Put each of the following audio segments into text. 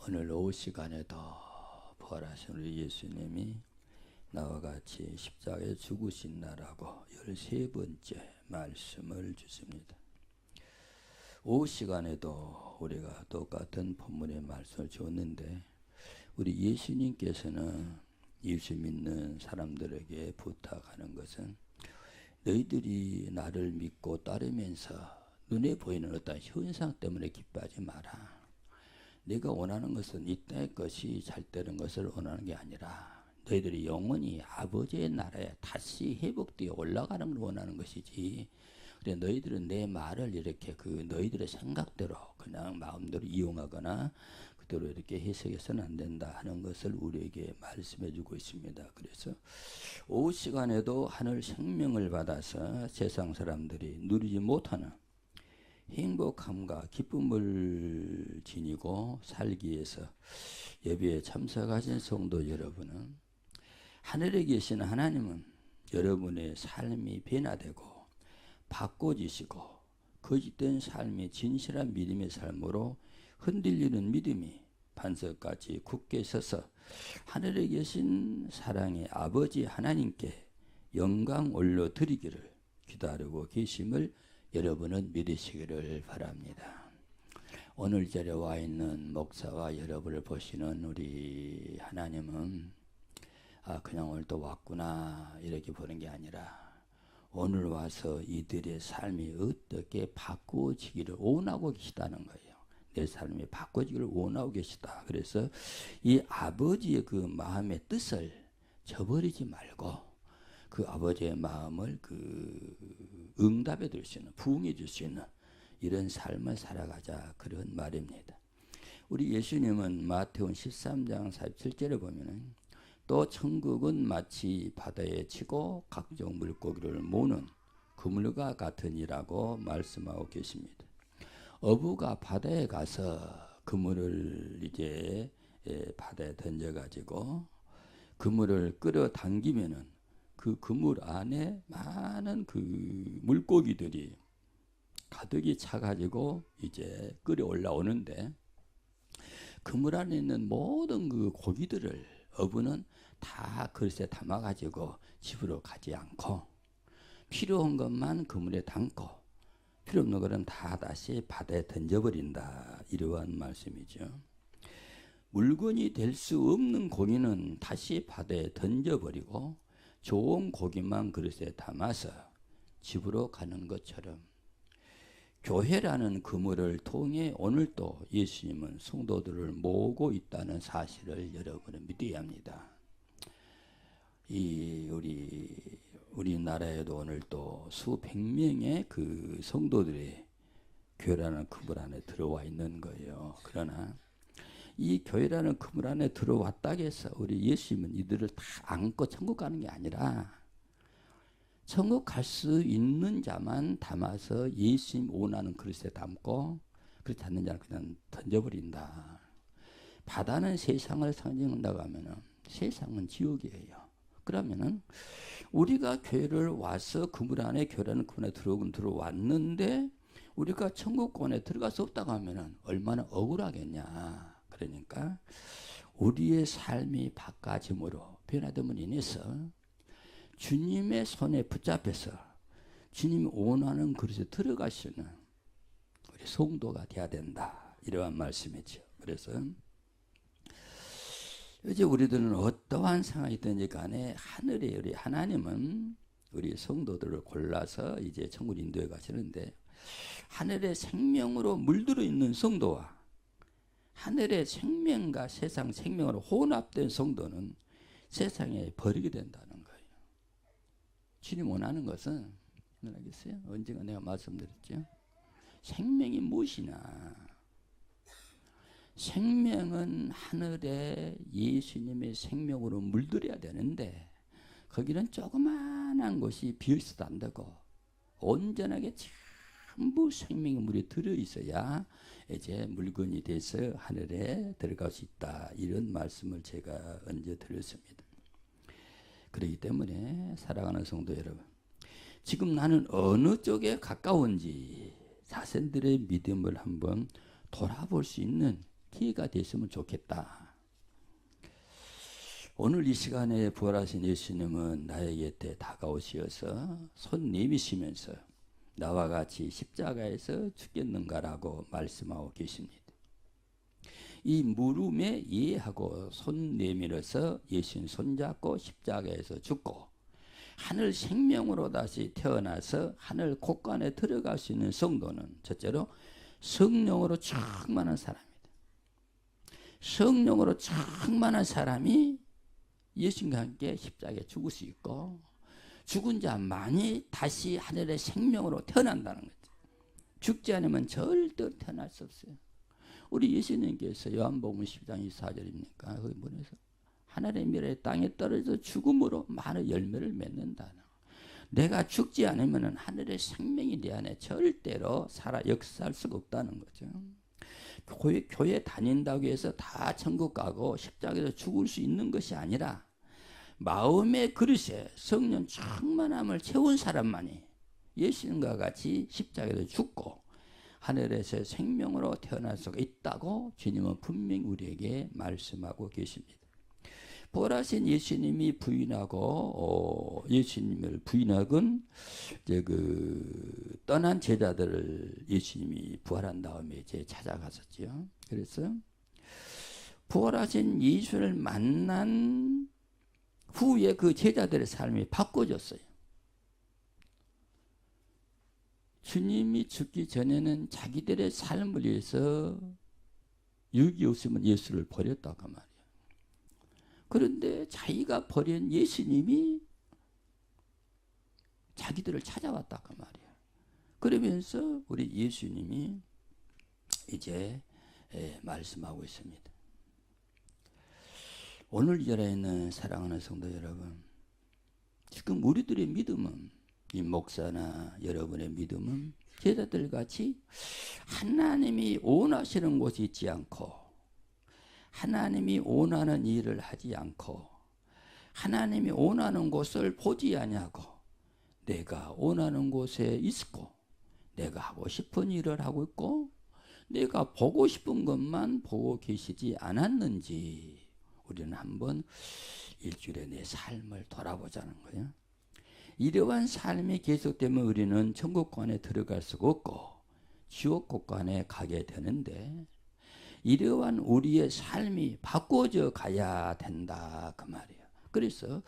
오늘 오후 시간에도 부활하신 우리 예수님이 나와 같이 십자가에 죽으신다라고 13번째 말씀을 주십니다. 오후 시간에도 우리가 똑같은 본문의 말씀을 줬는데, 우리 예수님께서는 예수 믿는 사람들에게 부탁하는 것은, 너희들이 나를 믿고 따르면서 눈에 보이는 어떤 현상 때문에 기뻐하지 마라. 네가 원하는 것은 이 땅의 것이 잘 되는 것을 원하는 게 아니라 너희들이 영원히 아버지의 나라에 다시 회복되어 올라가는 걸 원하는 것이지, 그래 너희들은 내 말을 이렇게 너희들의 생각대로 그냥 마음대로 이용하거나 그대로 이렇게 해석해서는 안 된다 하는 것을 우리에게 말씀해 주고 있습니다. 그래서 오후 시간에도 하늘 생명을 받아서 세상 사람들이 누리지 못하는 행복함과 기쁨을 지니고 살기 위해서 예배에 참석하신 성도 여러분은, 하늘에 계신 하나님은 여러분의 삶이 변화되고 바꿔지시고 거짓된 삶이 진실한 믿음의 삶으로 흔들리는 믿음이 반석같이 굳게 서서 하늘에 계신 사랑의 아버지 하나님께 영광 올려드리기를 기다리고 계심을 여러분은 믿으시기를 바랍니다. 오늘 자리에 와 있는 목사와 여러분을 보시는 우리 하나님은 그냥 오늘 또 왔구나 이렇게 보는 게 아니라, 오늘 와서 이들의 삶이 어떻게 바꾸어지기를 원하고 계시다는 거예요. 내 삶이 바꿔지기를 원하고 계시다. 그래서 이 아버지의 그 마음의 뜻을 저버리지 말고 그 아버지의 마음을 응답해 줄 수 있는, 부응해 줄 수 있는 이런 삶을 살아가자, 그런 말입니다. 우리 예수님은 마태복음 13장 47절에 보면은, 또 천국은 마치 바다에 치고 각종 물고기를 모으는 그물과 같으니라고 말씀하고 계십니다. 어부가 바다에 가서 그물을 이제 바다에 던져가지고 그물을 끌어당기면은 그 그물 안에 많은 그 물고기들이 가득히 차가지고 이제 끌어 올라오는데, 그물 안에 있는 모든 그 고기들을 어부는 다 그릇에 담아가지고 집으로 가지 않고 필요한 것만 그물에 담고 필요 없는 것은 다 다시 바다에 던져버린다, 이러한 말씀이죠. 물건이 될 수 없는 고기는 다시 바다에 던져버리고 좋은 고기만 그릇에 담아서 집으로 가는 것처럼, 교회라는 그물을 통해 오늘도 예수님은 성도들을 모으고 있다는 사실을 여러분은 믿어야 합니다. 우리나라에도 오늘 또 수백 명의 그 성도들이 교회라는 그물 안에 들어와 있는 거예요. 그러나 이 교회라는 그물 안에 들어왔다고 해서 우리 예수님은 이들을 다 안고 천국 가는 게 아니라, 천국 갈 수 있는 자만 담아서 예수님 원하는 그릇에 담고, 그렇지 않는 자는 그냥 던져버린다. 바다는 세상을 상징한다고 하면은 세상은 지옥이에요. 그러면은 우리가 교회를 와서 그물 안에, 교회라는 그물 안에 들어오긴 들어왔는데 우리가 천국권에 들어갈 수 없다고 하면은 얼마나 억울하겠냐. 그러니까 우리의 삶이 바꿔짐으로, 변화됨으로 인해서 주님의 손에 붙잡혀서 주님이 원하는 그릇에 들어가시는 우리 성도가 돼야 된다, 이러한 말씀이죠. 그래서 이제 우리들은 어떠한 상황이든지 간에 하늘에 우리 하나님은 우리 성도들을 골라서 이제 천국 인도에 가시는데, 하늘의 생명으로 물들어 있는 성도와 하늘의 생명과 세상 생명으로 혼합된 성도는 세상에 버리게 된다는 거예요. 주님 원하는 것은, 알겠어요? 언젠가 내가 말씀드렸죠. 생명이 무엇이냐? 생명은 하늘에 예수님의 생명으로 물들여야 되는데, 거기는 조그마한 곳이 비어있어도 안 되고 온전하게 전부 생명의 물이 들어있어야 이제 물건이 돼서 하늘에 들어갈 수 있다, 이런 말씀을 제가 언제 드렸습니다. 그렇기 때문에 사랑하는 성도 여러분, 지금 나는 어느 쪽에 가까운지 자신들의 믿음을 한번 돌아볼 수 있는 기회가 됐으면 좋겠다. 오늘 이 시간에 부활하신 예수님은 나의 곁에 다가오시어서 손 내미시면서 나와 같이 십자가에서 죽겠는가라고 말씀하고 계십니다. 이 물음에 이해하고 손 내밀어서 예수님 손잡고 십자가에서 죽고 하늘 생명으로 다시 태어나서 하늘 곳간에 들어갈 수 있는 성도는 첫째로 성령으로 충만한 사람입니다. 성령으로 충만한 사람이 예수님과 함께 십자가에 죽을 수 있고 죽은 자만이 다시 하늘의 생명으로 태어난다는 거죠. 죽지 않으면 절대 태어날 수 없어요. 우리 예수님께서 요한복음 12장 24절입니까? 거기 보내서 하늘의 미래 땅에 떨어져 죽음으로 많은 열매를 맺는다는. 내가 죽지 않으면 하늘의 생명이 내 안에 절대로 살아 역사할 수가 없다는 거죠. 교회 다닌다고 해서 다 천국 가고 십자가에서 죽을 수 있는 것이 아니라 마음의 그릇에 성령 충만함을 채운 사람만이 예수님과 같이 십자가에서 죽고 하늘에서 생명으로 태어날 수가 있다고 주님은 분명히 우리에게 말씀하고 계십니다. 부활하신 예수님이 부인하고 예수님을 부인하건 이제 떠난 제자들을 예수님이 부활한 다음에 이제 찾아갔었죠. 그래서 부활하신 예수를 만난 후에 그 제자들의 삶이 바꿔졌어요. 주님이 죽기 전에는 자기들의 삶을 위해서 유익이 없으면 예수를 버렸다고 말이에요. 그런데 자기가 버린 예수님이 자기들을 찾아왔다고 말이에요. 그러면서 우리 예수님이 이제 말씀하고 있습니다. 오늘 이 자리에 있는 사랑하는 성도 여러분, 지금 우리들의 믿음은, 이 목사나 여러분의 믿음은 제자들 같이 하나님이 원하시는 곳이 있지 않고 하나님이 원하는 일을 하지 않고 하나님이 원하는 곳을 보지 아니하고 내가 원하는 곳에 있고 내가 하고 싶은 일을 하고 있고 내가 보고 싶은 것만 보고 계시지 않았는지 우리는 한번 일주일에 내 삶을 돌아보자는 거예요. 이러한 삶이 계속되면 우리는 천국관에 들어갈 수가 없고 지옥국관에 가게 되는데 이러한 우리의 삶이 바꿔져 가야 된다 그 말이에요. 그래서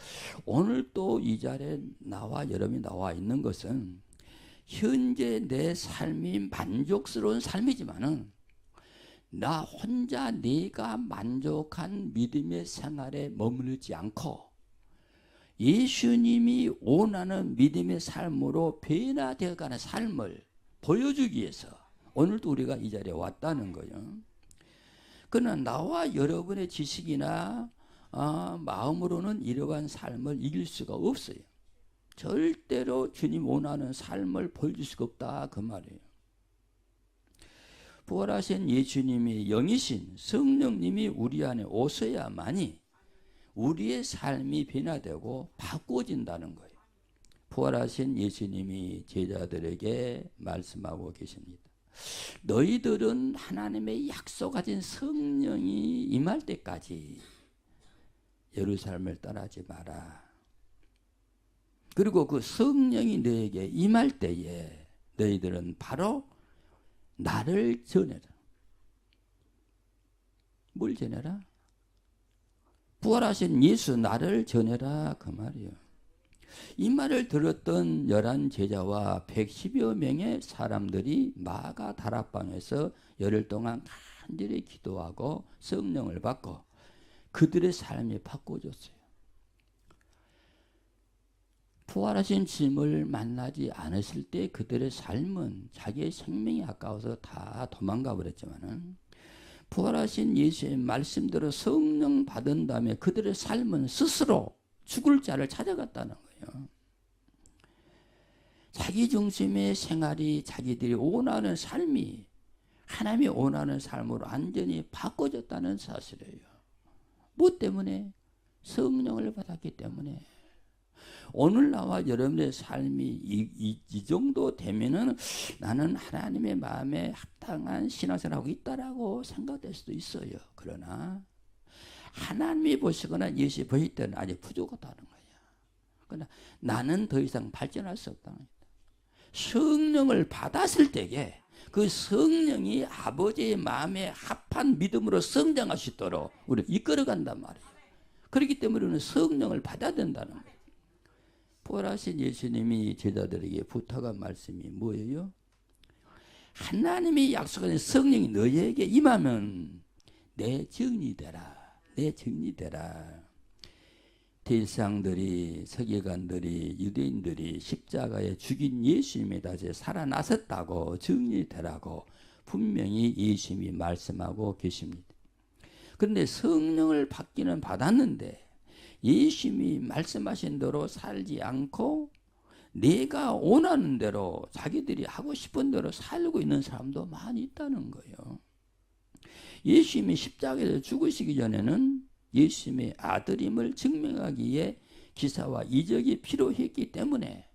오늘 또 이 자리에 나와 여러분이 나와 있는 것은 현재 내 삶이 만족스러운 삶이지만은 나 혼자 내가 만족한 믿음의 생활에 머무르지 않고 예수님이 원하는 믿음의 삶으로 변화되어가는 삶을 보여주기 위해서 오늘도 우리가 이 자리에 왔다는 거예요. 그러나 나와 여러분의 지식이나 마음으로는 이러한 삶을 이길 수가 없어요. 절대로 주님 원하는 삶을 보여줄 수가 없다 그 말이에요. 부활하신 예수님이 영이신 성령님이 우리 안에 오셔야만이 우리의 삶이 변화되고 바꿔진다는 거예요. 부활하신 예수님이 제자들에게 말씀하고 계십니다. 너희들은 하나님의 약속하신 성령이 임할 때까지 예루살렘을 떠나지 마라. 그리고 그 성령이 너에게 임할 때에 너희들은 바로 나를 전해라. 뭘 전해라? 부활하신 예수 나를 전해라 그 말이에요. 이 말을 들었던 11 제자와 110여 명의 사람들이 마가 다락방에서 열흘 동안 간절히 기도하고 성령을 받고 그들의 삶이 바꿔졌어요. 부활하신 주님을 만나지 않았을 때 그들의 삶은 자기의 생명이 아까워서 다 도망가 버렸지만은 부활하신 예수의 말씀대로 성령 받은 다음에 그들의 삶은 스스로 죽을 자를 찾아갔다는 거예요. 자기 중심의 생활이 자기들이 원하는 삶이 하나님이 원하는 삶으로 완전히 바꿔졌다는 사실이에요. 뭐 때문에? 성령을 받았기 때문에. 오늘 나와 여러분의 삶이 이 정도 되면은 나는 하나님의 마음에 합당한 신앙생활을 하고 있다라고 생각될 수도 있어요. 그러나 하나님이 보시거나 예수님이 보실 때는 아직 부족하다는 거야. 그러나 나는 더 이상 발전할 수 없다는 거야. 성령을 받았을 때에 그 성령이 아버지의 마음에 합한 믿음으로 성장할 수 있도록 우리를 이끌어간단 말이에요. 그렇기 때문에 우리는 성령을 받아야 된다는 거예요. 부활하신 예수님이 제자들에게 부탁한 말씀이 뭐예요? 하나님이 약속하신 성령이 너희에게 임하면 내 증인이 되라. 내 증인이 되라. 대제사장들이, 서기관들이, 유대인들이 십자가에 죽인 예수님이 다시 살아나셨다고 증인이 되라고 분명히 예수님이 말씀하고 계십니다. 그런데 성령을 받기는 받았는데 예수님이 말씀하신 대로 살지 않고 내가 원하는 대로 자기들이 하고 싶은 대로 살고 있는 사람도 많이 있다는 거예요. 예수님이 십자가에서 죽으시기 전에는 예수님의 아들임을 증명하기에 기사와 이적이 필요했기 때문에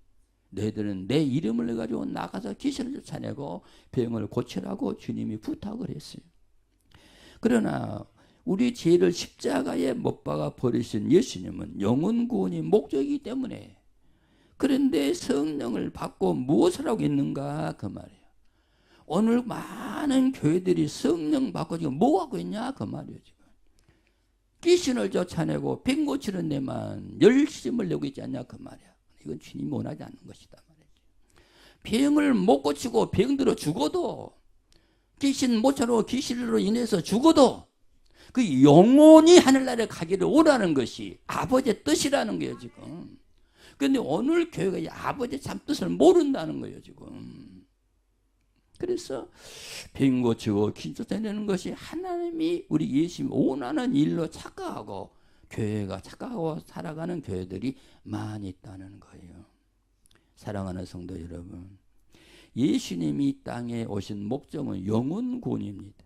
너희들은 내 이름을 가지고 나가서 귀신을 쫓아내고 병을 고치라고 주님이 부탁을 했어요. 그러나 우리 죄를 십자가에 못 박아 버리신 예수님은 영혼 구원이 목적이기 때문에 그런데 성령을 받고 무엇을 하고 있는가 그 말이에요. 오늘 많은 교회들이 성령 받고 지금 뭐 하고 있냐 그 말이에요. 지금 귀신을 쫓아내고 병 고치는 데만 열심을 내고 있지 않냐 그 말이야. 이건 주님이 원하지 않는 것이다 말이지. 병을 못 고치고 병들어 죽어도 귀신 못 쫓아내고 귀신으로 인해서 죽어도 그 영혼이 하늘나라에 가기를 원하는 것이 아버지의 뜻이라는 거예요 지금. 그런데 오늘 교회가 이 아버지의 참 뜻을 모른다는 거예요 지금. 그래서 병 고치고 귀신 쫓아내는 것이 하나님이 우리 예수님이 원하는 일로 착각하고 교회가 착각하고 살아가는 교회들이 많이 있다는 거예요. 사랑하는 성도 여러분, 예수님이 이 땅에 오신 목적은 영혼 구원입니다.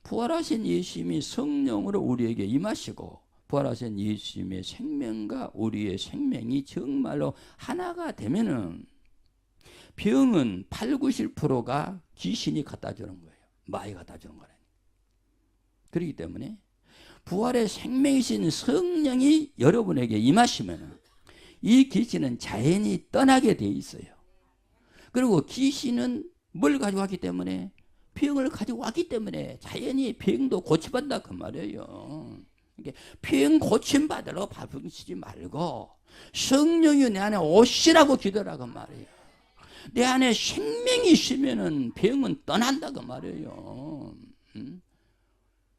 부활하신 예수님이 성령으로 우리에게 임하시고 부활하신 예수님의 생명과 우리의 생명이 정말로 하나가 되면은 병은 80~90%가 귀신이 갖다 주는 거예요. 마귀 갖다 주는 거라니. 그렇기 때문에 부활의 생명이신 성령이 여러분에게 임하시면 이 귀신은 자연히 떠나게 돼 있어요. 그리고 귀신은 뭘 가지고 왔기 때문에 병을 가지고 왔기 때문에 자연히 병도 고쳐받는다 그 말이에요. 병 고침받으러 바쁘시지 말고 성령이 내 안에 오시라고 기도하라고 말이에요. 내 안에 생명이 있으면은 병은 떠난다 그 말이에요.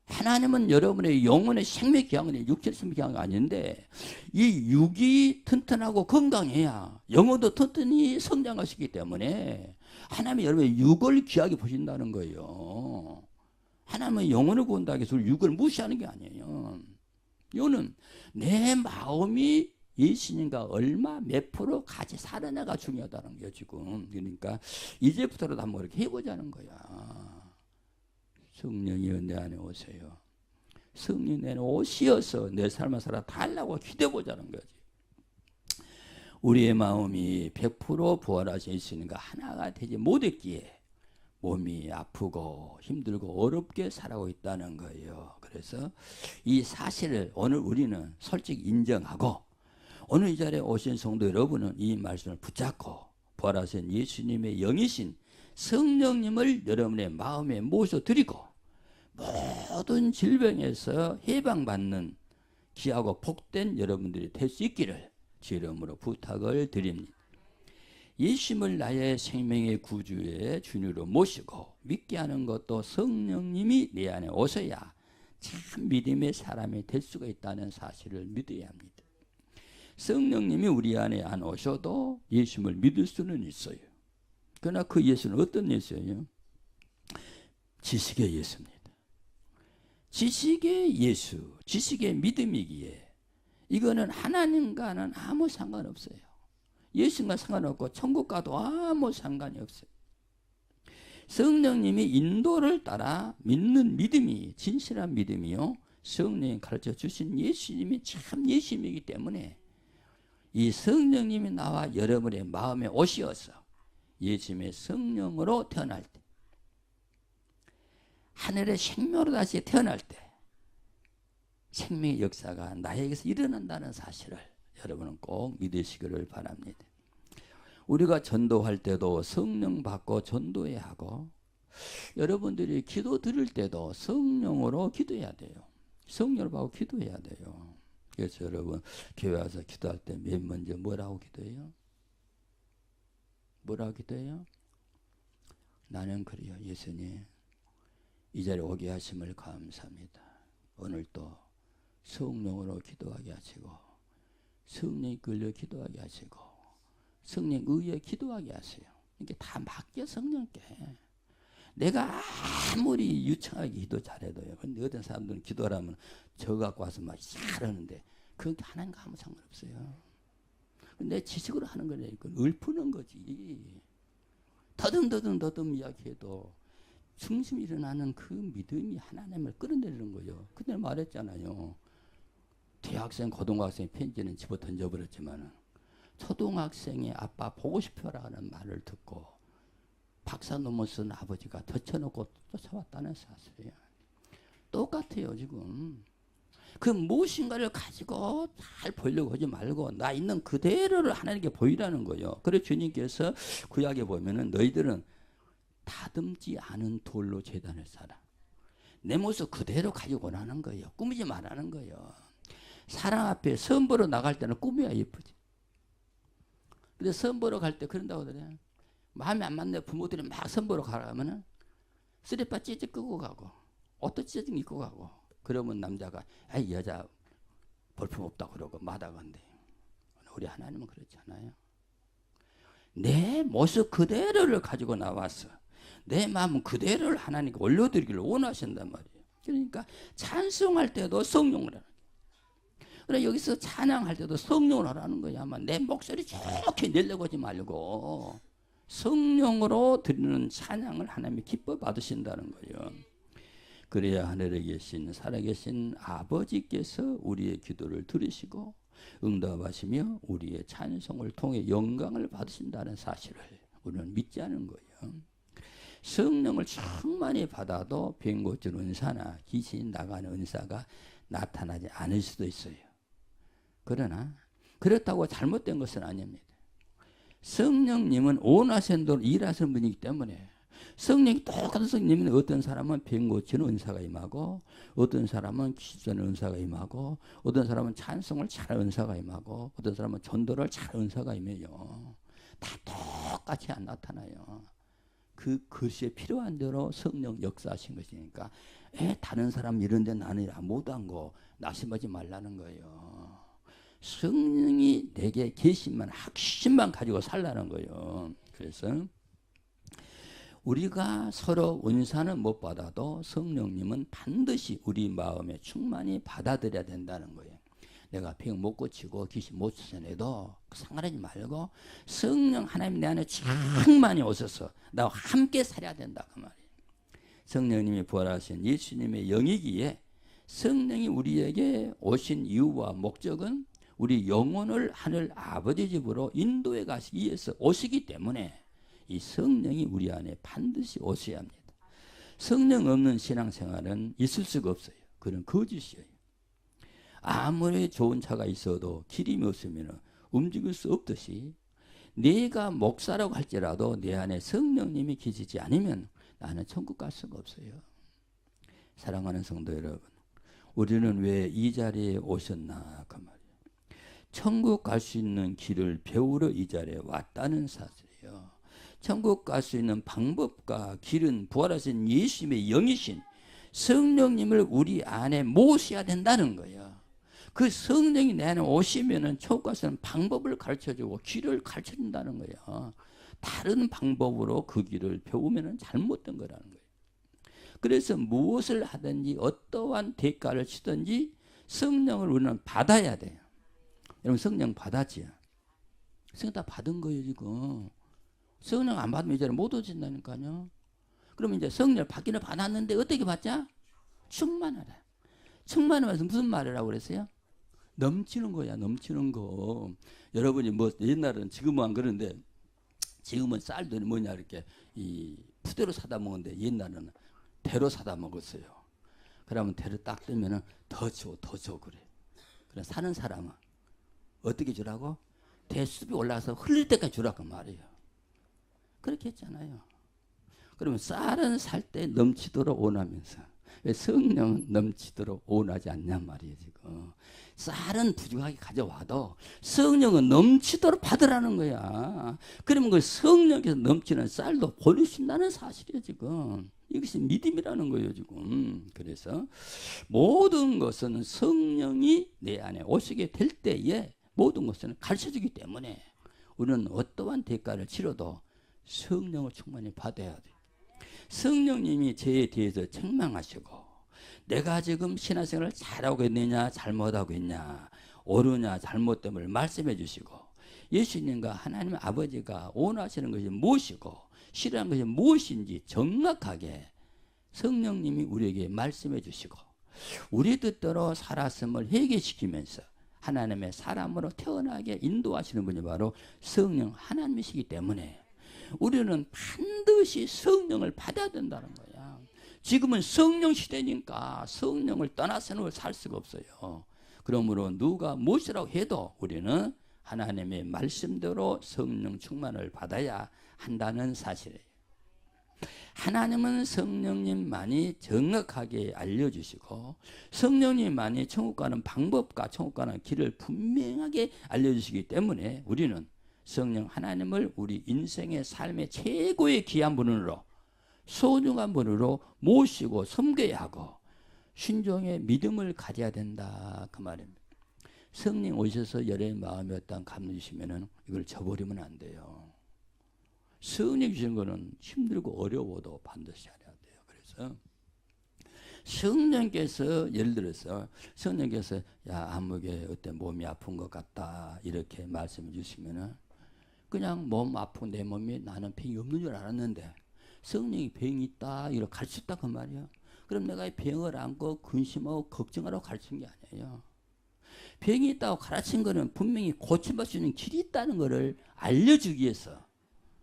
하나님은 여러분의 영혼의 생명 기한이 육체 생명 기한이 아닌데 이 육이 튼튼하고 건강해야 영혼도 튼튼히 성장하시기 때문에 하나님이 여러분의 육을 귀하게 보신다는 거예요. 하나님은 영혼을 구한다고 해서 육을 무시하는 게 아니에요. 이거는 내 마음이 예수님과 얼마 몇 프로 같이 살아나가 중요하다는 거예요 지금. 그러니까 이제부터라도 한번 이렇게 해보자는 거야. 성령이여 내 안에 오세요. 성령 내 안에 오시어서 내 삶을 살아 달라고 기대보자는 거지. 우리의 마음이 100% 부활하신 예수님과 하나가 되지 못했기에 몸이 아프고 힘들고 어렵게 살아가고 있다는 거예요. 그래서 이 사실을 오늘 우리는 솔직히 인정하고 오늘 이 자리에 오신 성도 여러분은 이 말씀을 붙잡고 부활하신 예수님의 영이신 성령님을 여러분의 마음에 모셔드리고 모든 질병에서 해방받는 귀하고 복된 여러분들이 될 수 있기를 주 이름으로 부탁을 드립니다. 예수님을 나의 생명의 구주의 주님으로 모시고 믿게 하는 것도 성령님이 내 안에 오셔야 참 믿음의 사람이 될 수가 있다는 사실을 믿어야 합니다. 성령님이 우리 안에 안 오셔도 예수님을 믿을 수는 있어요. 그러나 그 예수는 어떤 예수예요? 지식의 예수입니다. 지식의 예수, 지식의 믿음이기에 이거는 하나님과는 아무 상관없어요. 예수님과 상관없고 천국과도 아무 상관이 없어요. 성령님이 인도를 따라 믿는 믿음이 진실한 믿음이요. 성령이 가르쳐 주신 예수님이 참 예수님이기 때문에 이 성령님이 나와 여러분의 마음에 오시어서 예수님의 성령으로 태어날 때, 하늘의 생명으로 다시 태어날 때 생명의 역사가 나에게서 일어난다는 사실을 여러분은 꼭 믿으시기를 바랍니다. 우리가 전도할 때도 성령 받고 전도해야 하고, 여러분들이 기도 드릴 때도 성령으로 기도해야 돼요. 성령을 받고 기도해야 돼요. 그래서 여러분 교회 와서 기도할 때 맨 먼저 뭐라고 기도해요? 뭐라고 기도해요? 나는 그래요. 예수님, 이 자리에 오게 하심을 감사합니다. 오늘 또 성령으로 기도하게 하시고, 성령이 끌려 기도하게 하시고, 성령 의에 기도하게 하세요. 이게 다 맡겨 성령께. 내가 아무리 유창하게 기도 잘해도요. 근데 어떤 사람들은 기도하라면 저 갖고 와서 막 잘하는데 그게 하나님과 아무 상관없어요. 내 지식으로 하는 거니까 읊푸는 거지. 더듬 이야기해도 중심이 일어나는 그 믿음이 하나님을 끌어내리는 거예요. 그때 말했잖아요. 대학생, 고등학생 편지는 집어 던져버렸지만 초등학생이 아빠 보고 싶어라는 말을 듣고 박사 논문 쓴 아버지가 덧쳐놓고 쫓아왔다는 사실이에요. 똑같아요 지금. 그 무엇인가를 가지고 잘 보려고 하지 말고 나 있는 그대로를 하나님께 보이라는 거예요. 그래서 주님께서 구약에 보면은 너희들은 다듬지 않은 돌로 제단을 쌓아. 내 모습 그대로 가지고 오라는 거예요. 꾸미지 말라는 거예요. 사람 앞에 선보러 나갈 때는 꾸며야 예쁘지. 근데 선보러 갈 때 그런다고 그래. 마음에 안 맞는 부모들이 막 선보러 가라면은 쓰레빠 찌찌 끄고 가고 옷도 찌찌 입고 가고, 그러면 남자가 아이 여자 볼품 없다고 그러고 마다간대. 우리 하나님은 그렇지 않아요. 내 모습 그대로를 가지고 나와서 내 마음 그대로를 하나님께 올려드리기를 원하신단 말이에요. 그러니까 찬송할 때도 성령을 하는 거예요. 그래 여기서 찬양할 때도 성령을 하라는 거야. 아마 내 목소리 좋게 내려고 하지 말고 성령으로 드리는 찬양을 하나님이 기뻐 받으신다는 거예요. 그래야 하늘에 계신 살아계신 아버지께서 우리의 기도를 들으시고 응답하시며 우리의 찬송을 통해 영광을 받으신다는 사실을 우리는 믿지 않은 거예요. 성령을 충만히 받아도 병 고치는 은사나 귀신 나가는 은사가 나타나지 않을 수도 있어요. 그러나 그렇다고 잘못된 것은 아닙니다. 성령님은 온하신 대로 일하시는 분이기 때문에 성령이 똑같은 성령님은 어떤 사람은 병 고치는 은사가 임하고, 어떤 사람은 귀신 은사가 임하고, 어떤 사람은 찬송을 잘하는 은사가 임하고, 어떤 사람은 전도를 잘하는 은사가 임해요. 다 똑같이 안 나타나요. 그 글씨에 필요한 대로 성령 역사하신 것이니까 다른 사람 이런데 나는 못한 거 낙심하지 말라는 거예요. 성령이 내게 계신만 확신만 가지고 살라는 거예요. 그래서 우리가 서로 은사는 못 받아도 성령님은 반드시 우리 마음에 충만히 받아들여야 된다는 거예요. 내가 병 못 고치고 귀신 못 쫓아내도 상관하지 말고 성령 하나님 내 안에 충만히 오셔서 나와 함께 살아야 된다 그 말이에요. 성령님이 부활하신 예수님의 영이기에 성령이 우리에게 오신 이유와 목적은 우리 영혼을 하늘 아버지 집으로 인도해 가시기 위해서 오시기 때문에 이 성령이 우리 안에 반드시 오셔야 합니다. 성령 없는 신앙생활은 있을 수가 없어요. 그건 거짓이에요. 아무리 좋은 차가 있어도 기름이 없으면 움직일 수 없듯이 내가 목사라고 할지라도 내 안에 성령님이 계시지 않으면 나는 천국 갈 수가 없어요. 사랑하는 성도 여러분, 우리는 왜 이 자리에 오셨나 그 말이에요. 천국 갈 수 있는 길을 배우러 이 자리에 왔다는 사실이에요. 천국 갈 수 있는 방법과 길은 부활하신 예수님의 영이신 성령님을 우리 안에 모셔야 된다는 거예요. 그 성령이 내 안에 오시면은 천국 갈 수 있는 방법을 가르쳐주고 길을 가르쳐준다는 거예요. 다른 방법으로 그 길을 배우면은 잘못된 거라는 거예요. 그래서 무엇을 하든지 어떠한 대가를 치든지 성령을 우리는 받아야 돼요. 여러분 성령 받았지요? 성령 다 받은 거예요 지금. 성령 안 받으면 이제 못 오신다니까요. 그러면 이제 성령을 받기는 받았는데 어떻게 받자? 충만하라. 충만하면서 무슨 말을 하고 그랬어요? 넘치는 거야, 넘치는 거. 여러분이 뭐 옛날에는 지금은 안 그런데 지금은 쌀도 뭐냐 이렇게 이 푸대로 사다 먹는데 옛날에는 대로 사다 먹었어요. 그러면 대로 딱 뜨면은 더 줘 그래. 그래 사는 사람은 어떻게 주라고? 대숲이 올라가서 흘릴 때까지 주라고 말이에요. 그렇게 했잖아요. 그러면 쌀은 살 때 넘치도록 원하면서 왜 성령은 넘치도록 원하지 않냔 말이에요. 지금 쌀은 부족하게 가져와도 성령은 넘치도록 받으라는 거야. 그러면 그 성령께서 넘치는 쌀도 보내신다는 사실이에요. 지금 이것이 믿음이라는 거예요. 지금 그래서 모든 것은 성령이 내 안에 오시게 될 때에 모든 것은 가르쳐주기 때문에 우리는 어떠한 대가를 치러도 성령을 충만히 받아야 돼. 성령님이 저에 대해서 책망하시고 내가 지금 신앙생활을 잘하고 있느냐 잘못하고 있냐 옳으냐 잘못됨을 말씀해 주시고 예수님과 하나님 아버지가 원하시는 것이 무엇이고 싫어하는 것이 무엇인지 정확하게 성령님이 우리에게 말씀해 주시고 우리 뜻대로 살았음을 회개시키면서 하나님의 사람으로 태어나게 인도하시는 분이 바로 성령 하나님이시기 때문에 우리는 반드시 성령을 받아야 된다는 거야. 지금은 성령 시대니까 성령을 떠나서는 살 수가 없어요. 그러므로 누가 무엇이라고 해도 우리는 하나님의 말씀대로 성령 충만을 받아야 한다는 사실이에요. 하나님은 성령님만이 정확하게 알려주시고 성령님만이 천국 가는 방법과 천국 가는 길을 분명하게 알려주시기 때문에 우리는 성령 하나님을 우리 인생의 삶의 최고의 귀한 분으로 소중한 분으로 모시고 섬겨야 하고 신종의 믿음을 가져야 된다 그 말입니다. 성령 오셔서 여러분의 마음에 어떤 감동 주시면은 이걸 저버리면 안 돼요. 성령 주시는 거는 힘들고 어려워도 반드시 해야 돼요. 그래서 성령께서 예를 들어서 성령께서 야 아무게 어떤 몸이 아픈 것 같다 이렇게 말씀해 주시면은 그냥 몸 아픈 내 몸이 나는 병이 없는 줄 알았는데 성령이 병이 있다 이렇게 가르쳤다 그 말이야. 그럼 내가 병을 안고 근심하고 걱정하라고 가르친 게 아니에요. 병이 있다고 가르친 거는 분명히 고침받을 수 있는 길이 있다는 것을 알려주기 위해서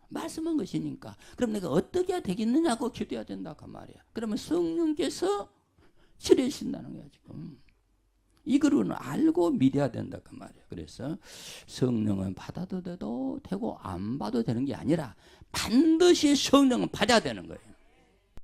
말씀한 것이니까 그럼 내가 어떻게 해야 되겠느냐고 기도해야 된다 그 말이야. 그러면 성령께서 치료해주신다는 거야 지금. 이거는 알고 믿어야 된다 그 말이야. 그래서 성령은 받아도 되고 안 받아도 되는 게 아니라 반드시 성령은 받아야 되는 거예요.